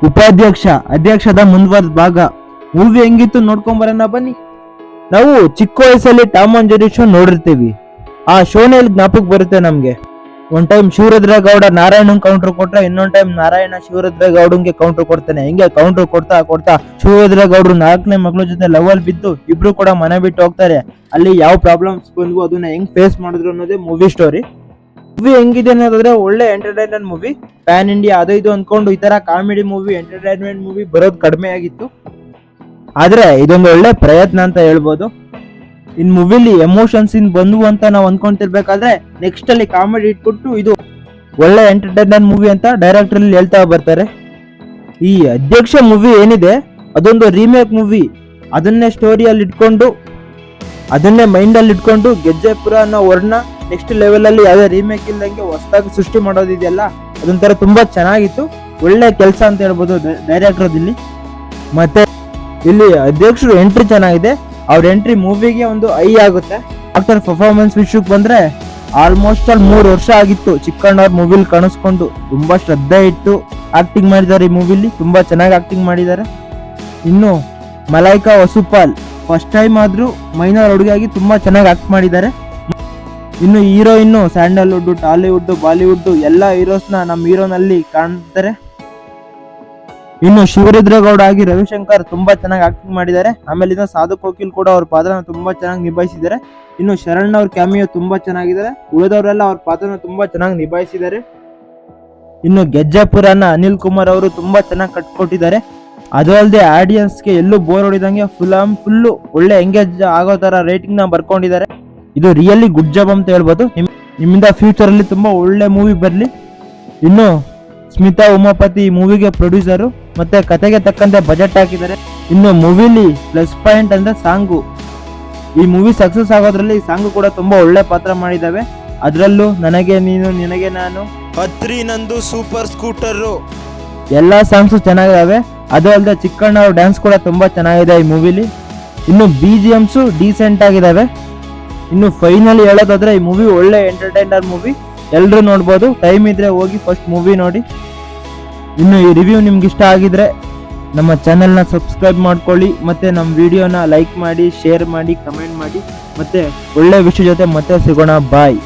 ಉಪಾಧ್ಯಕ್ಷ ಅಧ್ಯಕ್ಷದ ಮುಂದುವರೆದ ಭಾಗ. ಮೂವಿ ಹೆಂಗಿತ್ತು ನೋಡ್ಕೊಂಬರೋಣ ಬನ್ನಿ. ನಾವು ಚಿಕ್ಕ ವಯಸ್ಸಲ್ಲಿ ಟಾಮ್ ಅಂಡ್ ಜೆರ್ರಿ ಶೋ ನೋಡಿರ್ತೀವಿ. ಆ ಶೋನಲ್ಲಿ ಜ್ಞಾಪಕ ಬರುತ್ತೆ ನಮ್ಗೆ. ಒಂದ್ ಟೈಮ್ ಶಿವರುದ್ರ ಗೌಡ ನಾರಾಯಣನ್ ಕೌಂಟರ್ ಕೊಟ್ರೆ, ಇನ್ನೊಂದ್ ಟೈಮ್ ನಾರಾಯಣ ಶಿವರುದ್ರ ಗೌಡಂಗೆ ಕೌಂಟರ್ ಕೊಡ್ತಾನೆ. ಹಿಂಗೆ ಕೌಂಟರ್ ಕೊಡ್ತಾ ಕೊಡ್ತಾ ಶಿವರುದ್ರ ಗೌಡ್ರು 4ನೇ ಮಗಳ ಜೊತೆ ಲವ್ ಅಲ್ಲಿ ಬಿದ್ದು ಇಬ್ರು ಕೂಡ ಮನೆ ಬಿಟ್ಟು ಹೋಗ್ತಾರೆ. ಅಲ್ಲಿ ಯಾವ ಪ್ರಾಬ್ಲಮ್ಸ್ ಬಂದ್ವು, ಅದನ್ನ ಹೆಂಗ್ ಫೇಸ್ ಮಾಡಿದ್ರು ಅನ್ನೋದೇ ಮೂವಿ ಸ್ಟೋರಿ. ಮೂವಿ ಹೆಂಗಿದೆ ಅನ್ನೋದಾದ್ರೆ ಒಳ್ಳೆ ಎಂಟರ್ಟೈನ್ಮೆಂಟ್ ಮೂವಿ. ಪ್ಯಾನ್ ಇಂಡಿಯಾ ಅದು ಇದು ಅಂದ್ಕೊಂಡು ಈ ತರ ಕಾಮಿಡಿ ಮೂವಿ, ಎಂಟರ್ಟೈನ್ಮೆಂಟ್ ಮೂವಿ ಬರೋದು ಕಡಿಮೆ ಆಗಿತ್ತು. ಆದ್ರೆ ಇದೊಂದು ಒಳ್ಳೆ ಪ್ರಯತ್ನ ಅಂತ ಹೇಳ್ಬೋದು. ಇನ್ ಮೂವಿಲಿ ಎಮೋಷನ್ಸ್ ಬಂದ್ವು ಅಂತ ನಾವು ಅನ್ಕೊಂತಿರ್ಬೇಕಾದ್ರೆ ನೆಕ್ಸ್ಟ್ ಅಲ್ಲಿ ಕಾಮಿಡಿ ಇಟ್ಬಿಟ್ಟು ಇದು ಒಳ್ಳೆ ಎಂಟರ್ಟೈನ್ಮೆಂಟ್ ಮೂವಿ ಅಂತ ಡೈರೆಕ್ಟರ್ ಅಲ್ಲಿ ಹೇಳ್ತಾ ಬರ್ತಾರೆ. ಈ ಅಧ್ಯಕ್ಷ ಮೂವಿ ಏನಿದೆ ಅದೊಂದು ರೀಮೇಕ್ ಮೂವಿ. ಅದನ್ನೇ ಸ್ಟೋರಿಯಲ್ಲಿ ಇಟ್ಕೊಂಡು, ಅದನ್ನೇ ಮೈಂಡ್ ಅಲ್ಲಿ ಇಟ್ಕೊಂಡು ಗೆಜ್ಜೆಪುರ ಅನ್ನೋ ವರ್ಣ ನೆಕ್ಸ್ಟ್ ಲೆವೆಲ್ ಅಲ್ಲಿ ಯಾವುದೇ ರೀಮೇಕ್ ಇಲ್ದಂಗೆ ಹೊಸದಾಗಿ ಸೃಷ್ಟಿ ಮಾಡೋದಿದೆಯಲ್ಲ, ಅದೊಂಥರ ತುಂಬಾ ಚೆನ್ನಾಗಿತ್ತು. ಒಳ್ಳೆ ಕೆಲಸ ಅಂತ ಹೇಳ್ಬೋದು ಡೈರೆಕ್ಟರ್ ಇಲ್ಲಿ. ಮತ್ತೆ ಇಲ್ಲಿ ಅಧ್ಯಕ್ಷರು ಎಂಟ್ರಿ ಚೆನ್ನಾಗಿದೆ. ಅವ್ರ ಎಂಟ್ರಿ ಮೂವಿಗೆ ಒಂದು ಐ ಆಗುತ್ತೆ. ಆಕ್ಟರ್ ಪರ್ಫಾರ್ಮೆನ್ಸ್ ವಿಷಯಕ್ಕೆ ಬಂದ್ರೆ ಆಲ್ಮೋಸ್ಟ್ 3 ವರ್ಷ ಆಗಿತ್ತು ಚಿಕ್ಕಣ್ಣವ್ರ ಮೂವಿಲಿ ಕಾಣಿಸ್ಕೊಂಡು. ತುಂಬಾ ಶ್ರದ್ಧೆ ಇಟ್ಟು ಆಕ್ಟಿಂಗ್ ಮಾಡಿದ್ದಾರೆ ಈ ಮೂವಿಲಿ. ತುಂಬಾ ಚೆನ್ನಾಗಿ ಆಕ್ಟಿಂಗ್ ಮಾಡಿದ್ದಾರೆ. ಇನ್ನು ಮಲೈಕಾ ವಸುಪಾಲ್ ಫಸ್ಟ್ ಟೈಮ್ ಆದ್ರೂ ಮೈನರ್ ಹುಡುಗಿಯಾಗಿ ತುಂಬಾ ಚೆನ್ನಾಗಿ ಆಕ್ಟ್ ಮಾಡಿದ್ದಾರೆ. ಇನ್ನು ಹೀರೋಯಿನ್ ಸ್ಯಾಂಡಲ್ವುಡ್, ಟಾಲಿವುಡ್, ಬಾಲಿವುಡ್ ಎಲ್ಲ ಹೀರೋಸ್ನ ನಮ್ಮ ಹೀರೋನಲ್ಲಿ ಕಾಣ್ತಾರೆ. ಇನ್ನು ಶಿವರುದ್ರ ಗೌಡ ಆಗಿ ರವಿಶಂಕರ್ ತುಂಬಾ ಚೆನ್ನಾಗಿ ಆಕ್ಟಿಂಗ್ ಮಾಡಿದ್ದಾರೆ. ಆಮೇಲೆ ಇನ್ನು ಸಾಧು ಕೋಕಿಲ್ ಕೂಡ ಅವ್ರ ಪಾತ್ರನ ತುಂಬಾ ಚೆನ್ನಾಗಿ ನಿಭಾಯಿಸಿದ್ದಾರೆ. ಇನ್ನು ಶರಣ್ ಅವ್ರ ಕ್ಯಾಮಿಯೋ ತುಂಬಾ ಚೆನ್ನಾಗಿದ್ದಾರೆ. ಉಳಿದವರೆಲ್ಲ ಅವ್ರ ಪಾತ್ರನ ತುಂಬಾ ಚೆನ್ನಾಗಿ ನಿಭಾಯಿಸಿದ್ದಾರೆ. ಇನ್ನು ಗೆಜ್ಜೆಪುರನ ಅನಿಲ್ ಕುಮಾರ್ ಅವರು ತುಂಬಾ ಚೆನ್ನಾಗಿ ಕಟ್ಕೊಟ್ಟಿದ್ದಾರೆ. ಅದು ಅಲ್ಲದೆ ಆಡಿಯನ್ಸ್ಗೆ ಎಲ್ಲೂ ಬೋರ್ ಹೊಡಿದಂಗೆ ಫುಲ್ಲು ಒಳ್ಳೆ ಎಂಗೇಜ್ ಆಗೋ ತರ ರೇಟಿಂಗ್ ನ ಬರ್ಕೊಂಡಿದ್ದಾರೆ. ಇದು ರಿಯಲಿ ಗುಡ್ ಜಾಬ್ ಅಂತ ಹೇಳ್ಬೋದು. ನಿಮ್ಮಿಂದ ಫ್ಯೂಚರ್ ಅಲ್ಲಿ ತುಂಬಾ ಒಳ್ಳೆ ಮೂವಿ ಬರ್ಲಿ. ಇನ್ನು ಸ್ಮಿತಾ ಉಮಾಪತಿ ಮೂವಿಗೆ ಪ್ರೊಡ್ಯೂಸರು, ಮತ್ತೆ ಕತೆಗೆ ತಕ್ಕಂತೆ ಬಜೆಟ್ ಹಾಕಿದ್ದಾರೆ. ಇನ್ನು ಮೂವಿಲಿ ಪ್ಲಸ್ ಪಾಯಿಂಟ್ ಅಂದ್ರೆ ಸಾಂಗು. ಈ ಮೂವಿ ಸಕ್ಸಸ್ ಆಗೋದ್ರಲ್ಲಿ ಈ ಸಾಂಗು ಕೂಡ ತುಂಬಾ ಒಳ್ಳೆ ಪಾತ್ರ ಮಾಡಿದಾವೆ. ಅದರಲ್ಲೂ ನನಗೆ ನೀನು, ನಿನಗೆ ನಾನು, ಅತ್ರಿ ನಂದು, ಸೂಪರ್ ಸ್ಕೂಟರು ಎಲ್ಲಾ ಸಾಂಗ್ಸು ಚೆನ್ನಾಗಿದಾವೆ. ಅದು ಅಲ್ಲದೆ ಚಿಕ್ಕಣ್ಣ ಅವ್ರ ಡ್ಯಾನ್ಸ್ ಕೂಡ ತುಂಬಾ ಚೆನ್ನಾಗಿದೆ ಈ ಮೂವಿಲಿ. ಇನ್ನು BGMs ಡೀಸೆಂಟ್ ಆಗಿದಾವೆ. ಇನ್ನು ಫೈನಲ್ ಹೇಳೋದಾದ್ರೆ ಈ ಮೂವಿ ಒಳ್ಳೆ ಎಂಟರ್ಟೈನರ್ ಮೂವಿ. ಎಲ್ಲರೂ ನೋಡ್ಬೋದು. ಟೈಮ್ ಇದ್ರೆ ಹೋಗಿ ಫಸ್ಟ್ ಮೂವಿ ನೋಡಿ. ಇನ್ನು ಈ ರಿವ್ಯೂ ನಿಮ್ಗೆ ಇಷ್ಟ ಆಗಿದ್ರೆ ನಮ್ಮ ಚಾನೆಲ್ನ ಸಬ್ಸ್ಕ್ರೈಬ್ ಮಾಡ್ಕೊಳ್ಳಿ. ಮತ್ತೆ ನಮ್ಮ ವಿಡಿಯೋನ ಲೈಕ್ ಮಾಡಿ, ಶೇರ್ ಮಾಡಿ, ಕಮೆಂಟ್ ಮಾಡಿ. ಮತ್ತೆ ಒಳ್ಳೆ ವಿಷಯ ಜೊತೆ ಮತ್ತೆ ಸಿಗೋಣ. ಬಾಯ್.